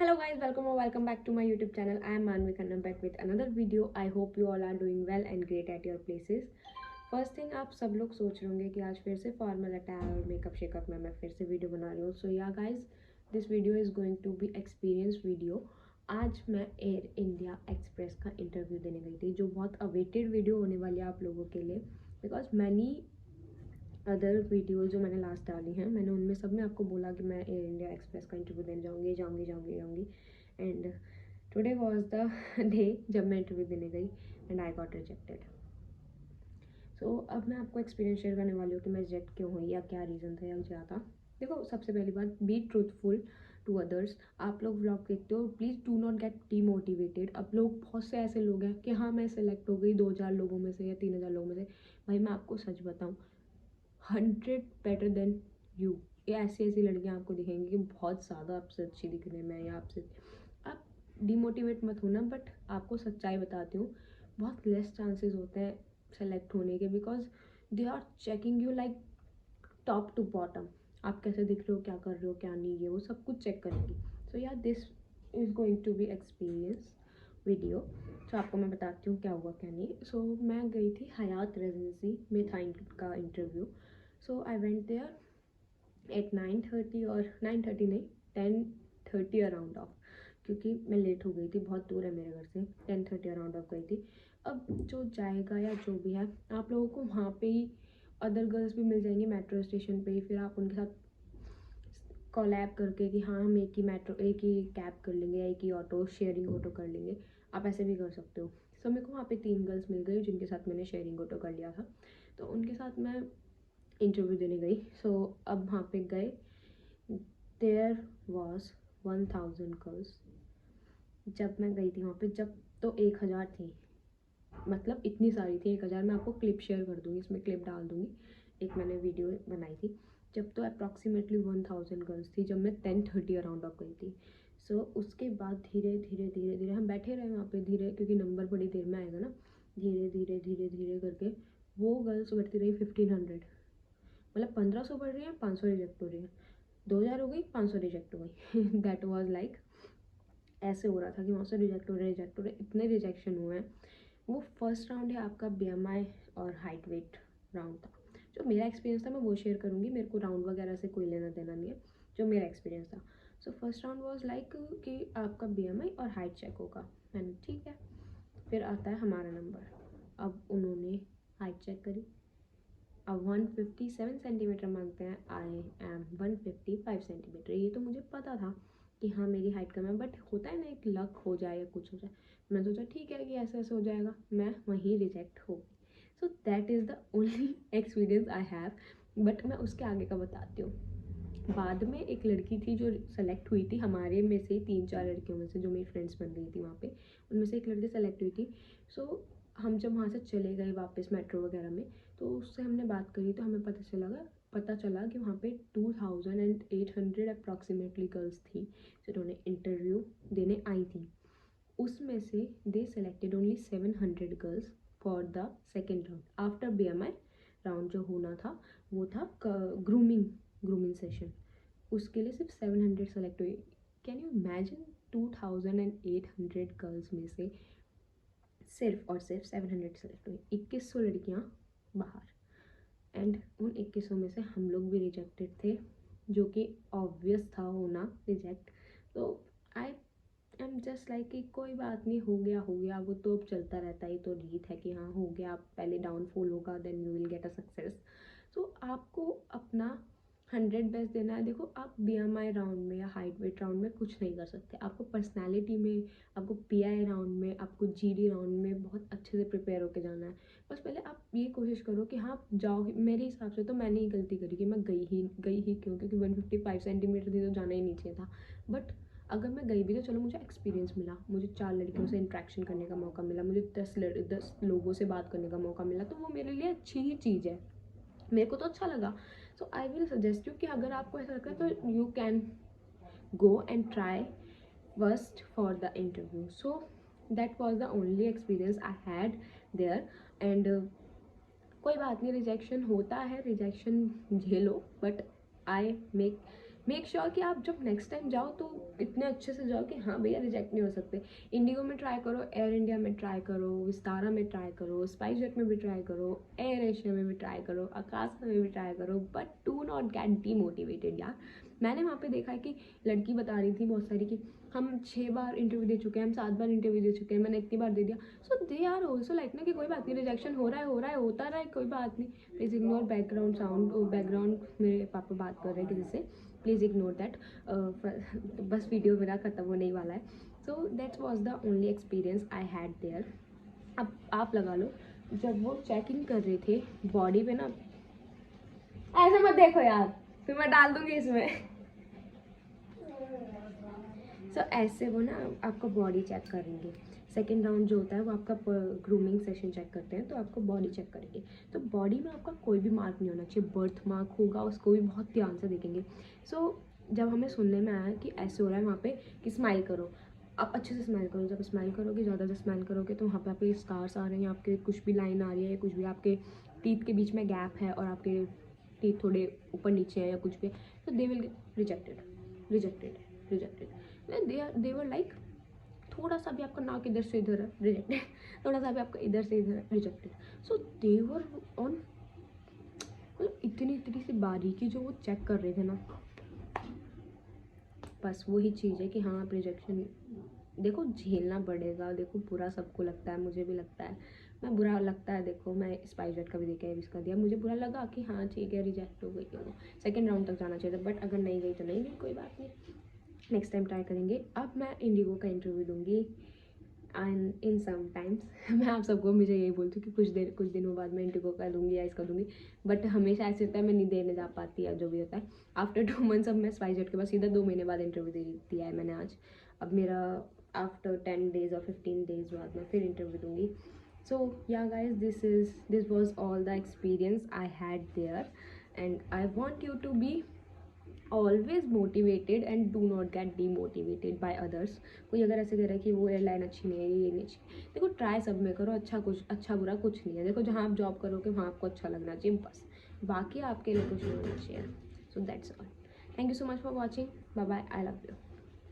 Hello guys, welcome or welcome back to my YouTube channel. I am Manvi Khanna back with another video. I hope you all are doing well and great at your places. First thing, आप सब लोग सोच रहे होंगे कि आज फिर से फॉर्मल अटायर और मेकअप शेकअप में मैं फिर से वीडियो बना रही हूँ. So yeah guys, this video is going to be experience video. आज मैं एयर इंडिया एक्सप्रेस का इंटरव्यू देने गई थी, जो बहुत अवेटेड वीडियो होने वाली है आप लोगों के लिए. बिकॉज मैनी अदर वीडियो जो मैंने लास्ट डाली हैं, मैंने उनमें सब में आपको बोला कि मैं एयर इंडिया एक्सप्रेस का इंटरव्यू देने जाऊँगी. And today was the day जब मैं इंटरव्यू देने गई एंड आई गॉट रिजेक्टेड. सो अब मैं आपको एक्सपीरियंस शेयर करने वाली हूँ कि मैं रिजेक्ट क्यों हुई या क्या रीज़न था या क्या था. देखो, सबसे पहली बात, बी ट्रूथफुल टू अदर्स. आप लोग व्लॉग देखते हो, please do not get demotivated. अब लोग, बहुत से ऐसे लोग हैं कि हाँ मैं सेलेक्ट हो गई 2000 लोगों में से या 3000 लोगों में से. भाई मैं आपको सच बताऊँ, 100 बेटर देन यू. ये ऐसी लड़कियां आपको दिखेंगी कि बहुत ज़्यादा आपसे अच्छी दिखने में या आपसे. आप डिमोटिवेट मत होना, बट आपको सच्चाई बताती हूँ, बहुत लेस चांसेस होते हैं सेलेक्ट होने के. Because they are checking you like top to bottom. आप कैसे दिख रहे हो, क्या कर रहे हो, क्या नहीं, ये वो सब कुछ चेक करेंगी. So yeah this is going to be experience video. तो आपको मैं बताती हूँ क्या हुआ क्या नहीं. सो मैं गई थी हयात रेजिडेंसी में, था इनका interview. So I went there at 9:30 और 9:30 नहीं, 10:30 अराउंड ऑफ, क्योंकि मैं लेट हो गई थी, बहुत दूर है मेरे घर से. 10:30 अराउंड ऑफ गई थी. अब जो जाएगा या जो भी है, आप लोगों को वहाँ पे ही अदर गर्ल्स भी मिल जाएंगी मेट्रो स्टेशन पे ही. फिर आप उनके साथ कोलैब करके कि हाँ हम एक ही मेट्रो, एक ही कैब कर लेंगे या एक ही ऑटो, शेयरिंग ऑटो कर लेंगे. आप ऐसे भी कर सकते हो. सो मेरे को वहाँ पे 3 गर्ल्स मिल गई जिनके साथ मैंने शेयरिंग ऑटो कर लिया था. तो उनके साथ मैं इंटरव्यू देने गई. सो अब वहाँ पे गए, देयर वॉज 1000 गर्ल्स. जब मैं गई थी वहाँ पे, जब तो 1000 थी, मतलब इतनी सारी थी 1000. मैं आपको क्लिप शेयर कर दूँगी, इसमें क्लिप डाल दूँगी. एक मैंने वीडियो बनाई थी जब तो अप्रॉक्सीमेटली 1000 गर्ल्स थी, जब मैं 10:30 अराउंड ऑफ गई थी. सो उसके बाद धीरे धीरे हम बैठे रहे वहाँ पे, धीरे, क्योंकि नंबर बड़ी देर में आएगा ना. धीरे करके वो गर्ल्स बढ़ती रही 1500. मतलब 1500 बढ़ रही है, 500 रिजेक्ट हो रही है, 2000 हो गई, 500 रिजेक्ट हो गई. दैट वाज लाइक, ऐसे हो रहा था कि वहाँ से रिजेक्ट हो रहे, इतने रिजेक्शन हुए हैं. वो फर्स्ट राउंड है आपका BMI और हाइट वेट राउंड था. जो मेरा एक्सपीरियंस था मैं वो शेयर करूँगी. मेरे को राउंड वगैरह से कोई लेना देना नहीं है, जो मेरा एक्सपीरियंस था. So first round was like कि आपका BMI और हाइट चेक होगा. मैंने ठीक है. फिर आता है हमारा नंबर. अब उन्होंने हाइट चेक करी. अब 157 सेंटीमीटर मांगते हैं. I am 155 centimetre. ये तो मुझे पता था कि हाँ मेरी हाइट कम है, बट होता है ना, एक लक हो जाए या कुछ हो जाए. मैं सोचा ठीक है कि ऐसे ऐसे हो जाएगा, मैं वहीं रिजेक्ट हो गई. So that is the only experience I have. But मैं उसके आगे का बताती हूँ. बाद में एक लड़की थी जो सेलेक्ट हुई थी, हमारे में से 3-4 लड़कियों में से जो मेरी फ्रेंड्स बन गई थी वहाँ पे, उनमें से एक लड़की सेलेक्ट हुई थी. सो हम जब वहाँ से चले गए वापस मेट्रो वगैरह में, तो उससे हमने बात करी तो हमें पता चला कि वहाँ पे 2800 अप्रॉक्सीमेटली गर्ल्स थी जिन्होंने इंटरव्यू देने आई थी. उसमें से they selected only 700 girls for the second round. After BMI round जो होना था वो था ग्रूमिंग सेशन. उसके लिए सिर्फ 700 सेलेक्ट हुई. कैन यू इमेजिन, 2800 गर्ल्स में से सिर्फ और सिर्फ 700 सेलेक्ट हुई. 2100 लड़कियाँ बाहर. एंड उन 2100 में से हम लोग भी रिजेक्टेड थे, जो कि ऑब्वियस था होना रिजेक्ट. तो आई एम जस्ट लाइक कि कोई बात नहीं, हो गया, वो तो अब चलता रहता है. तो रीत है कि हाँ हो गया, पहले डाउनफॉल होगा, then you will get a success. तो आपको अपना 100 बेस्ट देना है. देखो, आप BMI राउंड में या हाइट वेट राउंड में कुछ नहीं कर सकते. आपको पर्सनैलिटी में, आपको PI राउंड में, आपको GD राउंड में बहुत अच्छे से प्रिपेयर होकर जाना है. बस पहले आप ये कोशिश करो कि हाँ जाओ. मेरे हिसाब से तो मैंने ही गलती करी कि मैं गई ही क्यों, क्योंकि 155 सेंटीमीटर थी तो जाना ही नहीं चाहिए था. बट अगर मैं गई भी तो चलो, मुझे एक्सपीरियंस मिला, मुझे 4 लड़कियों से इंट्रैक्शन करने का मौका मिला, मुझे 10 लोगों से बात करने का मौका मिला. तो वो मेरे लिए अच्छी ही चीज़ है, मेरे को तो अच्छा लगा. सो आई विल सजेस्ट यू कि अगर आपको ऐसा लगता है तो you can go and try first for the interview. So that was the only experience I had there. And कोई बात नहीं, रिजेक्शन होता है, रिजेक्शन झेलो, but I make make sure कि आप जब नेक्स्ट टाइम जाओ तो इतने अच्छे से जाओ कि हाँ भैया रिजेक्ट नहीं हो सकते। इंडिगो में ट्राई करो, एयर इंडिया में ट्राई करो, विस्तारा में ट्राई करो, स्पाइस जेट में भी ट्राई करो, एयर एशिया में भी ट्राई करो, आकाशा में भी ट्राई करो, but do not get demotivated यार। मैंने वहाँ पे देखा है कि लड़की बता रही थी बहुत सारी कि हम 6 बार इंटरव्यू दे चुके हैं, हम 7 बार इंटरव्यू दे चुके हैं, मैंने इतनी बार दे दिया। सो दे आर ऑल्सो लाइक ना कि कोई बात नहीं, रिजेक्शन हो रहा है होता रहा है, कोई बात नहीं। Please ignore background sound, background मेरे पापा बात कर रहे हैं किसी से, प्लीज़ इग्नोर दैट। बस वीडियो मेरा ख़त्म होने ही वाला है। So that was the only experience I had there. अब आप लगा लो, जब वो चेकिंग कर रहे थे बॉडी पे ना, ऐसे मत देखो यार, फिर मैं डाल दूंगी इसमें। सो ऐसे वो ना आपका बॉडी चेक करेंगे। सेकेंड राउंड जो होता है वो आपका ग्रूमिंग सेशन चेक करते हैं, तो आपको बॉडी चेक करेंगे। तो बॉडी में आपका कोई भी मार्क नहीं होना चाहिए, बर्थ मार्क होगा उसको भी बहुत ध्यान से देखेंगे। सो जब हमें सुनने में आया कि ऐसे हो रहा है वहाँ पे कि स्माइल करो, आप अच्छे से स्माइल करो। जब स्माइल करोगे, ज़्यादा से स्माइल करोगे तो वहाँ पे आपके स्कार्स आ रहे हैं, आपके कुछ भी लाइन आ रही है, कुछ भी आपके टीथ के बीच में गैप है और आपके टीथ थोड़े ऊपर नीचे है या कुछ भी, तो they will rejected rejected rejected. They were like थोड़ा सा भी आपका नाक इधर से इधर है रिजेक्टेड, थोड़ा सा भी आपका इधर से इधर है rejected. So they were on, मतलब इतनी सी बारीकी जो वो चेक कर रहे थे ना, बस वही चीज़ है कि हाँ आप रिजेक्शन देखो झेलना पड़ेगा। देखो बुरा सबको लगता है, मुझे भी लगता है, मैं बुरा लगता है। देखो मैं स्पाइस जेट का भी देखा है, इसका दिया, मुझे बुरा लगा कि हाँ ठीक है रिजेक्ट हो गई है वो, सेकेंड राउंड तक जाना चाहिए था, बट अगर नहीं गई तो नहीं गई, कोई बात नहीं, नेक्स्ट टाइम ट्राई करेंगे। अब मैं इंडिगो का इंटरव्यू दूंगी एंड इन सम टाइम्स मैं आप सबको मुझे यही बोलती हूँ कि कुछ दिनों बाद मैं इंडिगो का दूंगी या इसका दूंगी, बट हमेशा ऐसे होता है मैं नहीं देने जा पाती या जो भी होता है। आफ्टर 2 मंथ्स अब मैं स्पाइस जेट के पास सीधा 2 महीने बाद इंटरव्यू दे दिया है मैंने आज। अब मेरा आफ्टर 10 डेज और 15 डेज बाद मैं फिर इंटरव्यू दूंगी। So yeah guys, this was all the experience I had there and I want you to be always motivated and do not get demotivated by others. कोई अगर ऐसे कह रहा है कि वो एयरलाइन अच्छी नहीं है, ये नहीं अच्छी, देखो ट्राई सब में करो, अच्छा बुरा कुछ नहीं है। देखो जहाँ आप जॉब करोगे वहाँ आपको अच्छा लगना चाहिए बस, बाकी आपके लिए कुछ नहीं होना चाहिए। So that's all, thank you so much for watching, bye bye, I love you.